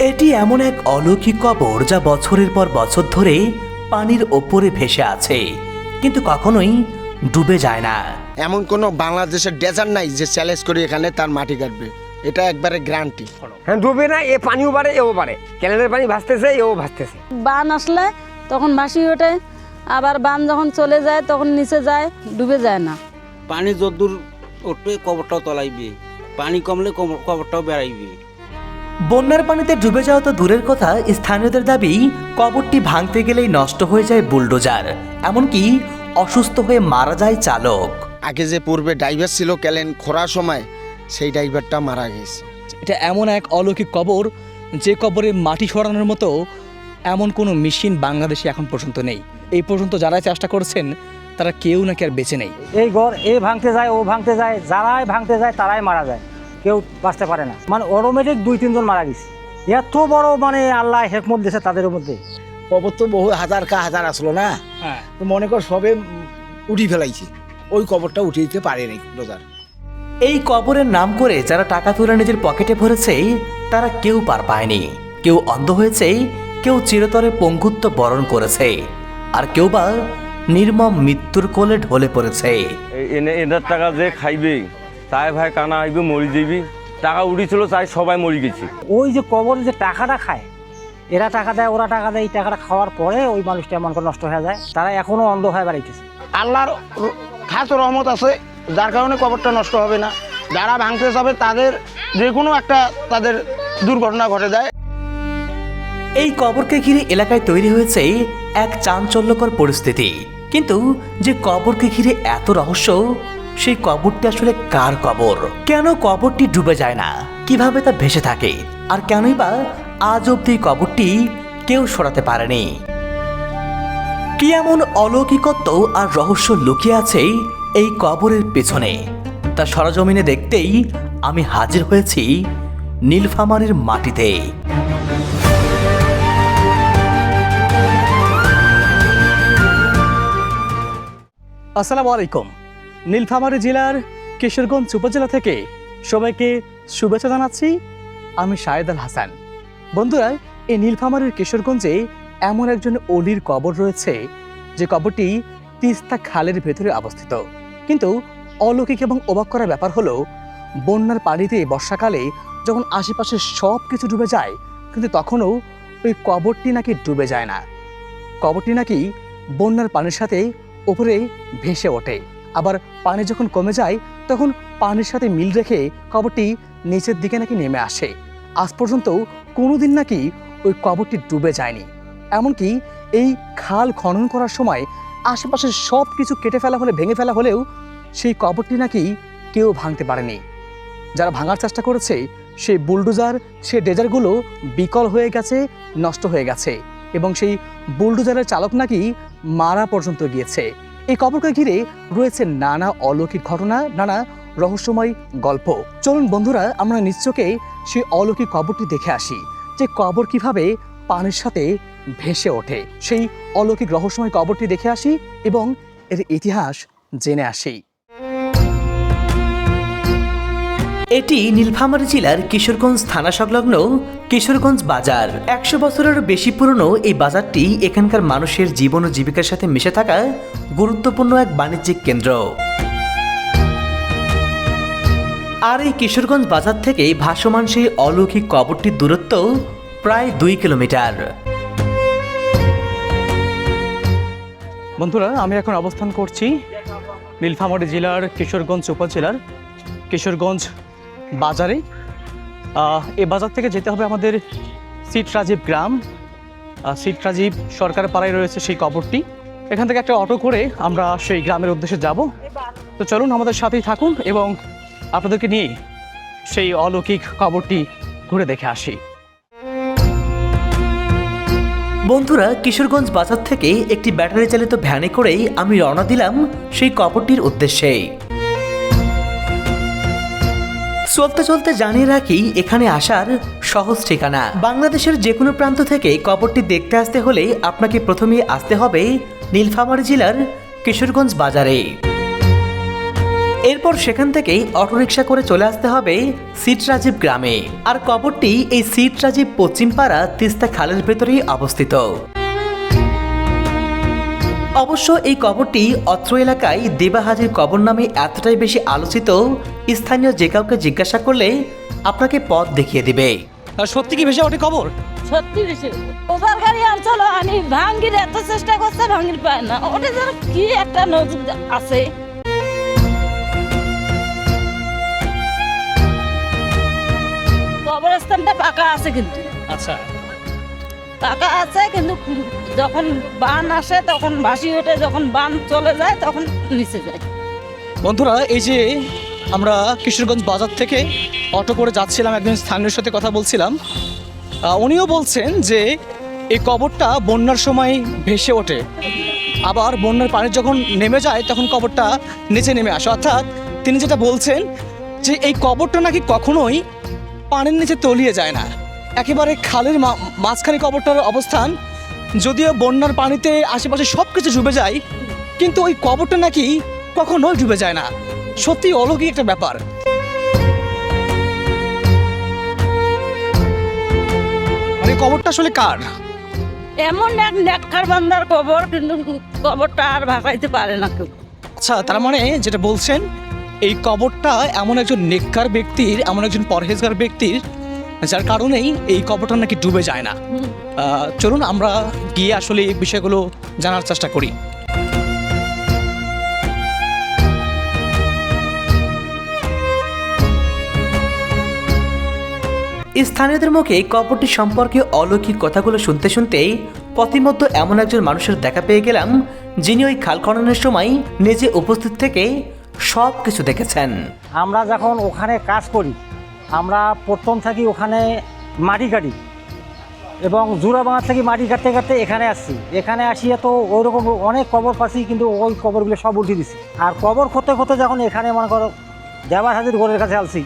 এটি এমন এক অলৌকিক কবর যা বছরের পর বছর ধরে পানির ওপরে ভেসে আছে, কিন্তু কখনোই ডুবে যায় না। এমন কোনো বাংলাদেশের ডেজার্ট নাই যে চ্যালেঞ্জ করে এখানে তার মাটি কাটবে, এটা একবারে গ্যারান্টি। হ্যাঁ, ডুবে না, এ পানিও বাড়ে এও বাড়ে, ক্যানেলের পানি ভাসতেছে এও ভাসতেছে। বান আসলে তখন ভাসি ওঠে, আবার বান যখন চলে যায় তখন নিচে যায়, ডুবে যায় না। পানি যদ্দূর উঠবে কবরটাও তলাইবে, পানি কমলে কবরটাও বেড়াইবে। বন্যার পানিতে ডুবে যাওয়া তো দূরের কথা, স্থানীয়দের দাবি কবরটি ভাঙতে গেলেই নষ্ট হয়ে যায় বুলডোজার, এমনকি অসুস্থ হয়ে মারা যায় চালক। আগে যে পূর্বে ড্রাইভার ছিল ক্যালেন খোঁড়ার সময়, সেই ড্রাইভারটা মারা গেছে। এটা এমন এক অলৌকিক কবর যে কবরে মাটি সরানোর মতো এমন কোনো মেশিন বাংলাদেশে এখন পর্যন্ত নেই। এই পর্যন্ত যারাই চেষ্টা করেছেন তারা কেউ নাকি আর বেঁচে নেই। এই ঘর এ ভাঙতে যায় ও ভাঙতে যায়, যারাই ভাঙতে যায় তারাই মারা যায়, কেউ বাঁচতে পারে না। মানে অটোমেটিক 2-3 জন মারা গেছে। এত বড় মানে আল্লাহ হেকমত দিয়েছে তাদের মধ্যে। কবর তো বহু হাজার আসলো না, তো মনে কর সবে উঠি ফেলাইছে, ওই কবরটা উঠিয়ে দিতে পারেনি ডোজার। এই কবরের নাম করে যারা টাকা তুলে নিজের পকেটে ভরেছে তারা কেউ পার পায়নি। কেউ অন্ধ হয়েছে, কেউ চিরতরে পঙ্গুত্ব বরণ করেছে, আর কেউ বা নির্মম মৃত্যুর কোলে ঢলে পড়েছে। এদের টাকা যে খাইবে তাই ভাই কানা আইবে মরি যাবি, টাকা উঠেছিল তাই সবাই মরি গেছি। ওই যে কবরে যে টাকাটা খায়, এরা টাকা দেয় ওরা টাকা দেয়, এই টাকাটা খাওয়ার পরে ওই মানুষটা এমন করে নষ্ট হয়ে যায়, তারা এখনো অন্ধ হয়ে বেড়াইতেছে। আল্লাহর খাস রহমত আছে, যার কারণে কবরটা নষ্ট হবে না। যারা ভাঙতে যাবে তাদের যে কোনো একটা তাদের দুর্ঘটনা ঘটে যায়। এই কবরকে ঘিরে এলাকায় তৈরি হয়েছে এক চাঞ্চল্যকর পরিস্থিতি। কিন্তু যে কবরকে ঘিরে এত রহস্য, সেই কবরটি আসলে কার কবর? কেন কবরটি ডুবে যায় না? কিভাবে তা ভেসে থাকে? আর কেনই বা আজ অব্দি কবরটি কেউ সরাতে পারেনি? কি এমন অলৌকিকত্ব আর রহস্য লুকিয়ে আছে এই কবরের পেছনে? তা সরজমিনে দেখতেই আমি হাজির হয়েছি নীলফামারীর মাটিতে। আসসালামু আলাইকুম। নীলফামারী জেলার কিশোরগঞ্জ উপজেলা থেকে সবাইকে শুভেচ্ছা জানাচ্ছি। আমি শাহেদ আল হাসান। বন্ধুরা, এই নীলফামারীর কিশোরগঞ্জে এমন একজন অলির কবর রয়েছে যে কবরটি তিস্তা খালের ভেতরে অবস্থিত। কিন্তু অলৌকিক এবং অবাক করার ব্যাপার হলো, বন্যার পানিতে বর্ষাকালে যখন আশেপাশে সব কিছু ডুবে যায়, কিন্তু তখনও ওই কবরটি নাকি ডুবে যায় না। কবরটি নাকি বন্যার পানির সাথে উপরে ভেসে ওঠে, আবার পানি যখন কমে যায় তখন পানির সাথে মিল রেখে কবরটি নিচের দিকে নাকি নেমে আসে। আজ পর্যন্ত কোনোদিন নাকি ওই কবরটি ডুবে যায়নি। এমনকি এই খাল খনন করার সময় আশেপাশের সব কিছু কেটে ফেলা হলে, ভেঙে ফেলা হলেও সেই কবরটি নাকি কেউ ভাঙতে পারেনি। যারা ভাঙার চেষ্টা করেছে সেই বুলডোজার, সেই ডেজারগুলো বিকল হয়ে গেছে, নষ্ট হয়ে গেছে, এবং সেই বুলডোজারের চালক নাকি মারা পর্যন্ত গিয়েছে। এই কবরকে ঘিরে রয়েছে নানা অলৌকিক ঘটনা, নানা রহস্যময় গল্প। চলুন বন্ধুরা, আমরা নিজ চোখে সেই অলৌকিক কবরটি দেখে আসি, যে কবর কিভাবে পানির সাথে ভেসে ওঠে। সেই অলৌকিক রহস্যময় কবরটি দেখে আসি এবং এর ইতিহাস জেনে আসি। এটি নীলফামারী জেলার কিশোরগঞ্জ থানা সংলগ্ন কিশোরগঞ্জ বাজার। 100 বছরেরও বেশি পুরনো এই বাজারটি এখানকার মানুষের জীবন ও জীবিকার সাথে মিশে থাকা গুরুত্বপূর্ণ এক বাণিজ্যিক কেন্দ্র। আর এই কিশোরগঞ্জ বাজার থেকে ভাসমান সেই অলৌকিক কবরটির দূরত্ব প্রায় 2 কিলোমিটার। বন্ধুরা, আমি এখন অবস্থান করছি নীলফামারী জেলার কিশোরগঞ্জ উপজেলার কিশোরগঞ্জ বাজারে। এই বাজার থেকে যেতে হবে আমাদের সিটরাজীব গ্রাম। সিটরাজীব সরকার পাড়ায় রয়েছে সেই কবরটি। এখান থেকে একটা অটো করে আমরা সেই গ্রামের উদ্দেশ্যে যাব। তো চলুন আমাদের সাথেই থাকুন এবং আপনাদেরকে নিয়ে সেই অলৌকিক কবরটি ঘুরে দেখে আসি। বন্ধুরা, কিশোরগঞ্জ বাজার থেকে একটি ব্যাটারি চালিত ভ্যানে করেই আমি রওনা দিলাম সেই কবরটির উদ্দেশ্যে। চলতে চলতে জানিয়ে রাখি এখানে আসার সহজ ঠিকানা। বাংলাদেশের যে কোনো প্রান্ত থেকে কবরটি দেখতে আসতে হলে আপনাকে প্রথমে আসতে হবে নীলফামারী জেলার কিশোরগঞ্জ বাজারে। এরপর সেখান থেকেই অটোরিকশা করে চলে আসতে হবে সিটরাজীব গ্রামে। আর কবরটি এই সিটরাজীব পশ্চিমপাড়া তিস্তা খালের ভেতরেই অবস্থিত। অবশ্য এই কবরটি অত্র এলাকায় দেবা হাজির কবর নামে এতটাই বেশি আলোচিত, স্থানীয় যে কাউকে জিজ্ঞাসা করলে আপনাকে পথ দেখিয়ে দিবে। আর সত্যি কি ভেসে ওঠে কবর? সত্যি বেশি ওভার গাড়ি অঞ্চল আনি ভাঙ্গির এত চেষ্টা করছে, ভাঙ্গির পায় না। ওটা যেন কি একটা নজর আছে। কবরস্থানটা পাকা আছে, কিন্তু আচ্ছা, পাকা আছে, কিন্তু যখন বান আসে তখন ভাসি ওঠে, যখন বান চলে যায় তখন নিচে যায়। বন্ধুরা, এই যে আমরা কিশোরগঞ্জ বাজার থেকে অটো করে যাচ্ছিলাম, একজন স্থানীয়র সাথে কথা বলছিলাম। উনিও বলছেন যে এই কবরটা বন্যার সময় ভেসে ওঠে, আবার বন্যার পানি যখন নেমে যায় তখন কবরটা নিচে নেমে আসে। অর্থাৎ তিনি যেটা বলছেন যে এই কবরটা নাকি কখনোই পানির নিচে তলিয়ে যায় না, একেবারে খালের মাঝখানে কবরটার অবস্থান। যদিও বন্যার পানিতে আশেপাশে সব কিছু ডুবে যায়, কিন্তু ওই কবরটা নাকি কখনোই ডুবে যায় না। সত্যি অলৌকিক একটা ব্যাপার। মানে কবরটা আসলে কার? এমন এক নেককার বান্দার কবর, কিন্তু কবরটা আর ভাসাইতে পারে না কেউ। আচ্ছা, তার মানে যেটা বলছেন এই কবরটা এমন একজন নেককার ব্যক্তির, এমন একজন পরহেজগার ব্যক্তির, যার কারণেই এই কবরটা নাকি ডুবে যায় না। চলুন আমরা গিয়ে আসলে এই বিষয়গুলো জানার চেষ্টা করি। স্থানীয়দের মুখে কবরটি সম্পর্কে অলৌকিক কথাগুলো শুনতে শুনতেই পথিমধ্যে এমন একজন মানুষের দেখা পেয়ে গেলাম, যিনি ওই খাল খননের সময় নিজে উপস্থিত থেকে সব কিছু দেখেছেন। আমরা যখন ওখানে কাজ করি, আমরা প্রথম থাকি ওখানে মাটি কাটি, এবং জোড়াবাঙা থেকে মাটি কাটতে কাটতে এখানে আসছি। এখানে আসিয়া তো ওই রকম অনেক কবর পাচ্ছি, কিন্তু ওই কবরগুলো সব উল্টে দিছি। আর কবর করতে করতে যখন এখানে মনে করো দেবার হাজির ঘরের কাছে আসছি,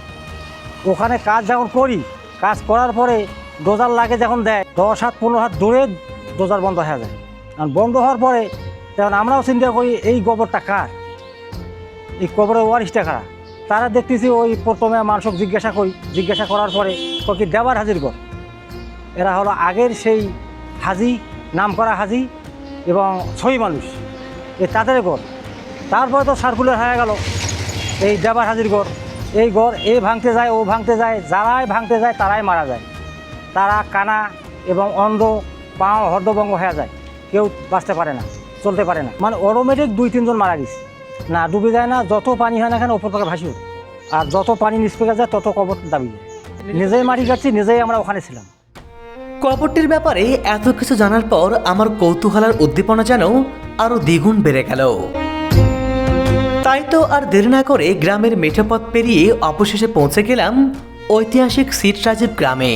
ওখানে কাজ যখন করি, কাজ করার পরে ডোজার লাগে যখন দেয় 10 হাত 15 হাত দূরে ডোজার বন্ধ হয়ে যায়। আর বন্ধ হওয়ার পরে তখন আমরাও চিন্তা করি এই কবরটা কার, এই কবরের ওয়ারিশটা কারা। তারা দেখতেছি ওই প্রথমে মানুষকে জিজ্ঞাসা করার পরে কি দেবার হাজির ঘর। এরা হলো আগের সেই হাজি, নাম করা হাজি এবং ছয় মানুষ, তাদের ঘর। তারপরে তো সার্কুলার হয়ে গেল এই দেবার হাজির ঘর। এই ঘর এ ভাঙতে যায়, ও ভাঙতে যায়, যারাই ভাঙতে যায় তারাই মারা যায়। তারা কানা এবং অন্ধ, পাও হর্দভঙ্গ হয়ে যায়, কেউ বাঁচতে পারে না, চলতে পারে না। মানে অটোমেটিক 2-3 জন মারা গেছে। না ডুবে যায় না, যত পানি হয় না কেন ওপর থেকে ভাসি ওঠে। আর যত পানি নিষ্পেকে যায় তত কবর দাবি যায়। নিজেই মাটি কাটছি, নিজেই আমরা ওখানে ছিলাম। কবরটির ব্যাপারে এত কিছু জানার পর আমার কৌতূহল আর উদ্দীপনা যেন আরো দ্বিগুণ বেড়ে গেল। তাই তো আর দেরি না করে গ্রামের মেঠো পথ পেরিয়ে অবশেষে পৌঁছে গেলাম ঐতিহাসিক সিটরাজীব গ্রামে।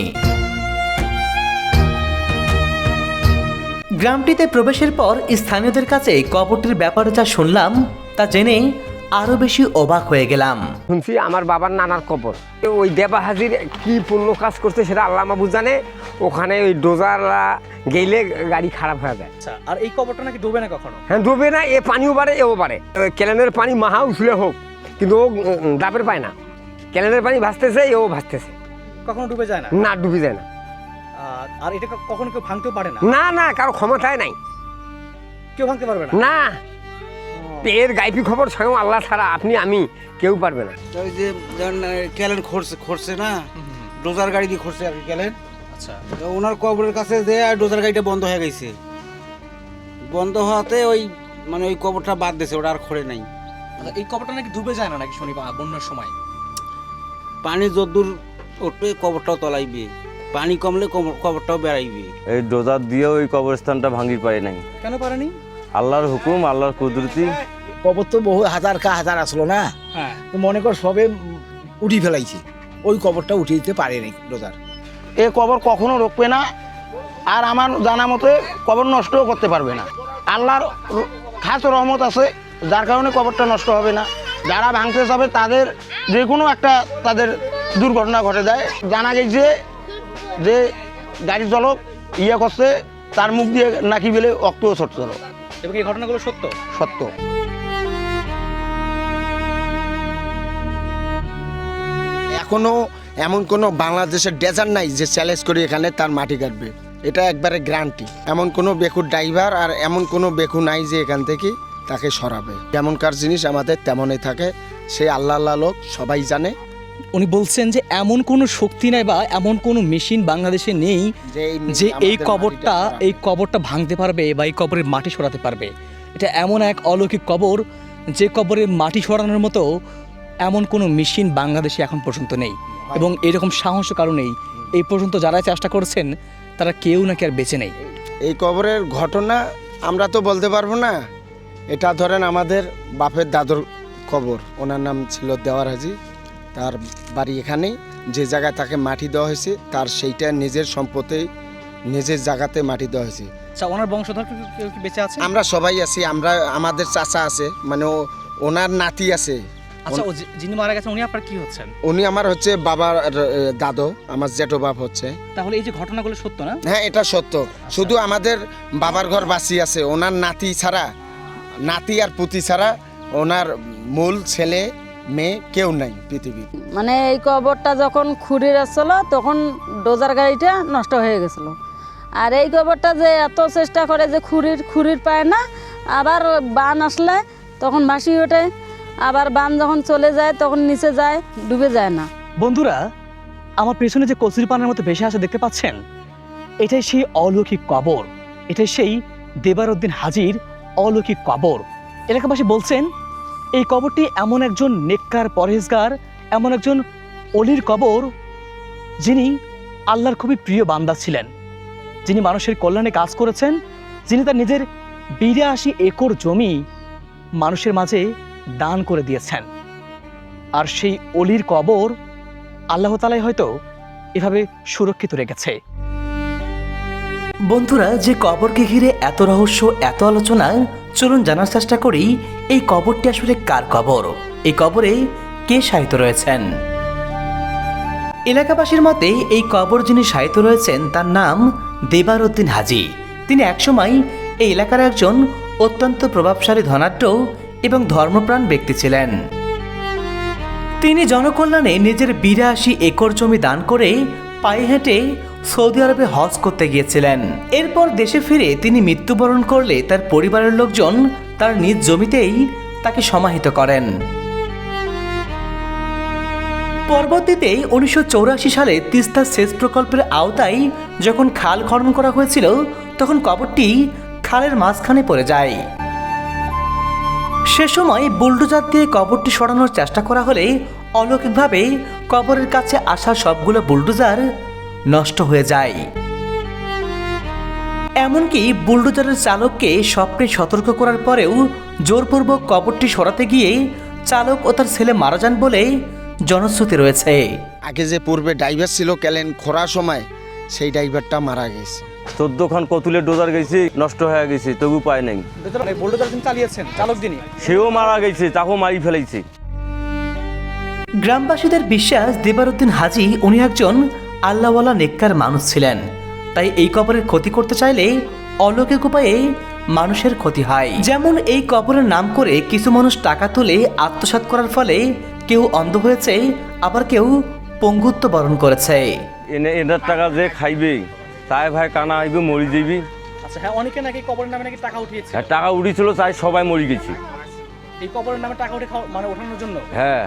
গ্রামটিতে প্রবেশের পর স্থানীয়দের কাছে কবরটির ব্যাপারে যা শুনলাম তা জেনে আরো বেশি অবাক হয়ে গেলাম। শুনছি আমার বাবার নানার কবর। ওই দেবা হাজির কি পুণ্য কাজ করছে সেটা আল্লাহ মাহবুব জানে। ওখানে ওই ডোজাররা গেলে গাড়ি খারাপ হয়ে যায়। আচ্ছা, আর এই কবরটা নাকি ডুবে না কখনো? হ্যাঁ, ডুবে না, এ পানিও বাড়ে এও বাড়ে। ক্যানেলের পানি মাহা উছলে হোক, কিন্তু ও ডাবের পায় না। ক্যানেলের পানি ভাসতেছে, এও ভাসতেছে, কখনো ডুবে যায় না? না, ডুবে যায় না। আর এটা কখনো কেউ ভাঙতেও পারে না? না না, কারো ক্ষমতায় নাই, কেউ ভাঙতে পারবে না। না, এর গাইপি খবর স্বয়ং আল্লাহ ছাড়া আপনি আমি কেউ পারবে না। ওই যে ক্যালেন খরছে না, ডোজার গাড়ি দিয়ে খরছে আর কি ক্যালেন। আচ্ছা, ওনার কবরের কাছে যে ডোজার গাড়িটা বন্ধ হয়ে গেছে, বন্ধ হওয়াতে ওই মানে ওই কবরটা বাদ দিয়েছে, ওটা আর খড়ে নাই। এই কবরটা নাকি ডুবে যায় না নাকি শুনি বন্যার সময়? পানি যদ্দূর উঠবে কবরটাও তলাইবে, পানি কমলে কবরটাও বেড়াইবে। এই ডোজার দিয়েও ওই কবরস্থানটা ভাঙি পারে নাই। কেন পারেনি? আল্লাহর হুকুম, আল্লাহর কুদরতি। কবর তো বহু হাজার আসলো না, হ্যাঁ, তো মনে কর সবে উঠি ফেলাইছে, ওই কবরটা উঠিয়ে দিতে পারে নাই ডোজার। এ কবর কখনো রোকবে না, আর আমার জানা মতে কবর নষ্টও করতে পারবে না। আল্লাহর খাস রহমত আছে, যার কারণে কবরটা নষ্ট হবে না। যারা ভাঙতে যাবে তাদের যে কোনো একটা তাদের দুর্ঘটনা ঘটে যায়। জানা গেছে যে গাড়ি চালক করছে, তার মুখ দিয়ে নাকি বেলে অক্তও ছড়ছিল। এবং এই ঘটনাগুলো সত্য? সত্য। এখনও এমন কোনো বাংলাদেশের ডেজার্ট নাই যে চ্যালেঞ্জ করে এখানে তার মাটি কাটবে, এটা একবারে গ্যারান্টি। এমন কোনো বেকুর ড্রাইভার আর এমন কোনো বেকু নাই যে এখান থেকে তাকে সরাবে। যেমনকার জিনিস আমাদের তেমনই থাকে, সে আল্লাহ আল্লাহ লোক সবাই জানে। উনি বলছেন যে এমন কোনো শক্তি নাই বা এমন কোনো মেশিন বাংলাদেশে নেই যে এই কবরটা ভাঙতে পারবে বা এই কবরের মাটি সরাতে পারবে। এটা এমন এক অলৌকিক কবর যে কবরের মাটি সরানোর মতো এমন কোনো মেশিন বাংলাদেশে এখন পর্যন্ত নেই, এবং এরকম সাহস কারণেই এই পর্যন্ত যারা চেষ্টা করছেন তারা কেউ নাকি আর বেঁচে নেই। এই কবরের ঘটনা আমরা তো বলতে পারবো না। এটা ধরেন আমাদের বাপের দাদুর কবর, ওনার নাম ছিল দেওয়ার হাজি, তার বাড়ি এখানেই। যে জায়গায় তাকে মাটি দেওয়া হয়েছে তার সেইটা নিজের সম্পত্তি, নিজের জায়গাতে মাটি দেওয়া হয়েছে। আচ্ছা, ওনার বংশধর কেউ কি বেঁচে আছে? আমরা সবাই আছি, আমাদের চাচা আছে, মানে ওনার নাতি আছে। আচ্ছা, যিনি মারা গেছেন উনি আপনার কি হচ্ছেন? উনি আমার হচ্ছে বাবার দাদু, আমার জেঠো বাপ হচ্ছে। তাহলে এই যে ঘটনাগুলো সত্য না? হ্যাঁ, এটা সত্য। শুধু আমাদের বাবার ঘর বাঁচি আছে, ওনার নাতি ছাড়া, নাতি আর পুতি ছাড়া ওনার মূল ছেলে মেয়ে কেউ নাই পৃথিবীর। মানে এই কবরটা যখন খুঁড়ির আসছিল তখন ডোজার গাড়িটা নষ্ট হয়ে গেছিলো। আর এই কবরটা যে এত চেষ্টা করে যে খুঁড়ির পায় না, আবার বান আসলে তখন ভাসি ওঠে, আবার বান যখন চলে যায় তখন নিচে যায়, ডুবে যায় না। বন্ধুরা, আমার পেছনে যে কচুরিপানার মতো ভেসে আসে দেখতে পাচ্ছেন, এটাই সেই অলৌকিক কবর, এটাই সেই দেবারউদ্দিন হাজির অলৌকিক কবর। এলাকাবাসী বলছেন এই কবরটি এমন একজন নেককার পরহেজগার, এমন একজন অলির কবর যিনি আল্লাহর খুবই প্রিয় বান্দা ছিলেন, যিনি মানুষের কল্যাণে কাজ করেছেন, যিনি তার নিজের 82 একর জমি মানুষের মাঝে দান করে দিয়েছেন। আর সেই অলির কবর আল্লাহ তাআলাই হয়তো এভাবে সুরক্ষিত রেখেছে। বন্ধুরা, যে কবরকে ঘিরে এত রহস্য, এত আলোচনা, চলুন জানার চেষ্টা করি এই কবরটি আসলে কার কবর, এই কবরে কে শায়িত রয়েছেন। এলাকাবাসীর মতে এই কবর যিনি শায়িত রয়েছেন তার নাম দেবারউদ্দিন হাজি। তিনি একসময় এই এলাকার একজন অত্যন্ত প্রভাবশালী ধনাঢ্য এবং ধর্মপ্রাণ ব্যক্তি ছিলেন। তিনি জনকল্যাণে নিজের 82 একর জমি দান করে পায়ে হেঁটে সৌদি আরবে হজ করতে গিয়েছিলেন। এরপর দেশে ফিরে তিনি মৃত্যুবরণ করলে তার পরিবারের লোকজন তার নিজ জমিতেই তাকে সমাহিত করেন। পরবর্তীতে 1984 সালে তিস্তা সেচ প্রকল্পের আওতায় যখন খাল খনন করা হয়েছিল তখন কবরটি খালের মাঝখানে পড়ে যায়। সে সময় বুলডোজার দিয়ে কবরটি সরানোর চেষ্টা করা হলে অলৌকিকভাবে কবরের কাছে আসা সবগুলো বুলডোজার নষ্ট হয়ে যায়। এমনকি বুলডোজারের চালককে স্বপ্নে সতর্ক করার পরেও জোরপূর্বক কবরটি সরাতে গিয়ে চালক ও তার ছেলে মারা যান বলে জনশ্রুতি রয়েছে। আগে যে পূর্বে ড্রাইভার ছিল ক্যালেন খরার সময়, সেই ড্রাইভারটা মারা গেছে। 14 খান কতুলের ডোজার গেছে, নষ্ট হয়ে গেছে, তবু পায় নাই। বুলডোজার যিনি চালিয়েছেন চালক যিনি, সেও মারা গেছে, তাকেও মারি ফেলাইছে। গ্রামবাসীদের বিশ্বাস দেবারউদ্দিন হাজি উনি একজন আল্লাহওয়ালা নেককার মানুষ ছিলেন, তাই এই কবরের ক্ষতি করতে চাইলে অলৌকিক উপায়ে মানুষের ক্ষতি হয়। যেমন এই কবরের নাম করে কিছু মানুষ টাকা তুলে আত্মসাৎ করার ফলে কেউ অন্ধ হয়েছে, আবার কেউ পঙ্গুত্ব বরণ করেছে। এনার টাকা যে খাইবে তাই ভাই কানা হইবে, মরি যাইবি। আচ্ছা, হ্যাঁ, অনেকে নাকি কবরের নামে নাকি টাকা উঠিয়েছে। হ্যাঁ, টাকা উড়িছিল, তাই সবাই মরি গেছি। এই কবরের নামে টাকা উঠে মানে ওঠানোর জন্য? হ্যাঁ,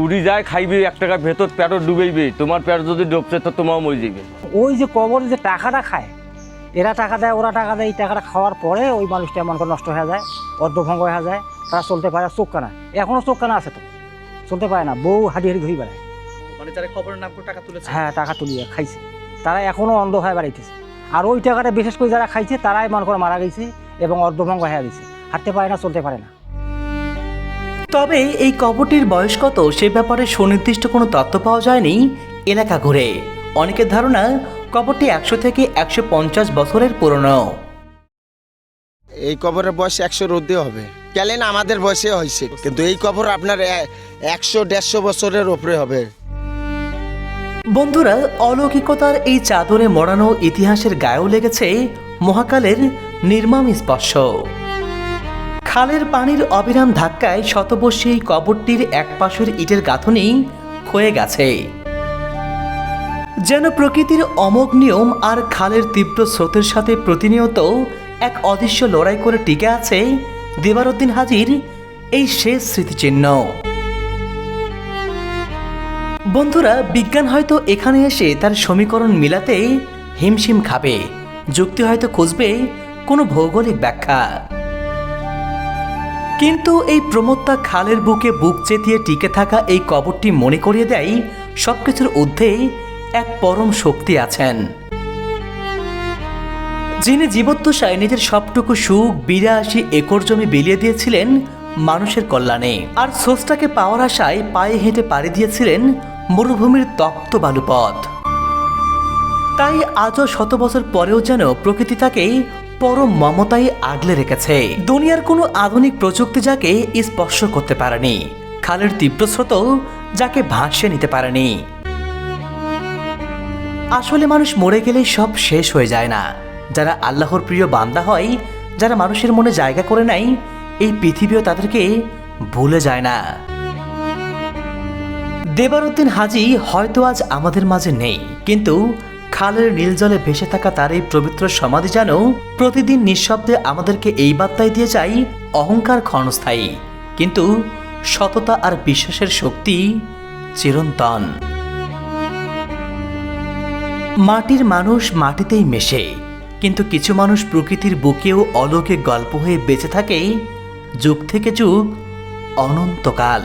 উড়ি যায়, খাইবে 1 টাকা, ভেতর পেটও ডুবেইবে। তোমার পেট যদি ডুবছে তো তোমাও মরি যাইবে। ওই যে কবরে যে টাকাটা খায়, এরা টাকা দেয়, ওরা টাকা দেয়, এই টাকাটা খাওয়ার পরে ওই মানুষটা এমন করে নষ্ট হয়ে যায়, অর্ধভঙ্গ হয়ে যায়, তারা চলতে পারে। চোখ কানা, এখনও চোখ কানা আছে, তো চলতে পারে না, বউ হাঁটি হাঁটি ঘুরি বেড়ায়। মানে যারা কবরের নাম করে টাকা তুলেছে, হ্যাঁ, টাকা তুলিয়ে খাইছে, তারা এখনও অন্ধ হয়ে বেড়াইতেছে। আর ওই টাকাটা বিশেষ করে যারা খাইছে তারাই মনে করে মারা গেছে এবং অর্ধভঙ্গ হয়ে গেছে, হাঁটতে পারে না, চলতে পারে না। তবে এই কবরটির বয়স কত সে ব্যাপারে সুনির্দিষ্ট কোনো তথ্য পাওয়া যায়নি। এলাকা ঘুরে অনেকের ধারণা কবরটি 100 থেকে 150 বছরের পুরনো। এই কবরের বয়স 100 রোদে হবে, ক্যালেন আমাদের বয়সে হয়েছে, কিন্তু এই কবর আপনার 100-150 বছরের উপরে হবে। বন্ধুরা, অলৌকিকতার এই চাদরে মোড়ানো ইতিহাসের গায়েও লেগেছে মহাকালের নির্মম স্পর্শ। খালের পানির অবিরাম ধাক্কায় শতবর্ষী এই কবরটির এক পাশের ইটের গাঁথনি ক্ষয়ে গেছে। যেন প্রকৃতির অমোঘ নিয়ম আর খালের তীব্র স্রোতের সাথে প্রতিনিয়ত এক অদৃশ্য লড়াই করে টিকে আছে দেবারউদ্দিন হাজীর এই শেষ স্মৃতিচিহ্ন। বন্ধুরা, বিজ্ঞান হয়তো এখানে এসে তার সমীকরণ মিলাতে হিমশিম খাবে, যুক্তি হয়তো খুঁজবে কোনো ভৌগোলিক ব্যাখ্যা, কিন্তু এই প্রমত্তা খালের বুকে বুক চেতিয়ে টিকে থাকা এই কবরটি মনে করিয়ে দেয় সবকিছুর ঊর্ধ্বে এক পরম শক্তি আছেন, যিনি জীবদ্দশায় নিজের সবটুকু সুখ 82 একর জমি বিলিয়ে দিয়েছিলেন মানুষের কল্যাণে, আর স্রষ্টাকে পাওয়ার আশায় পায়ে হেঁটে পাড়ি দিয়েছিলেন মরুভূমির তপ্ত বালুপথ। তাই আজও শত বছর পরেও যেন প্রকৃতি তাকে পরম মমতায় আগলে রেখেছে। দুনিয়ার কোনো আধুনিক প্রযুক্তি যাকে স্পর্শ করতে পারেনি, খালের তীব্র স্রোতও যাকে ভাসিয়ে নিতে পারেনি। আসলে মানুষ মরে গেলেই সব শেষ হয়ে যায় না। যারা আল্লাহর প্রিয় বান্দা হয়, যারা মানুষের মনে জায়গা করে নেয়, এই পৃথিবীও তাদেরকে ভুলে যায় না। দেবারউদ্দিন হাজী হয়তো আজ আমাদের মাঝে নেই, কিন্তু খালের নীল জলে ভেসে থাকা তার এই পবিত্র সমাধি যেন প্রতিদিন নিঃশব্দে আমাদেরকে এই বার্তায় দিয়ে যায়, অহংকার ক্ষণস্থায়ী, কিন্তু সততা আর বিশ্বাসের শক্তি চিরন্তন। মাটির মানুষ মাটিতেই মেশে, কিন্তু কিছু মানুষ প্রকৃতির বুকেও অলৌকিক গল্প হয়ে বেঁচে থাকে যুগ থেকে যুগ, অনন্তকাল।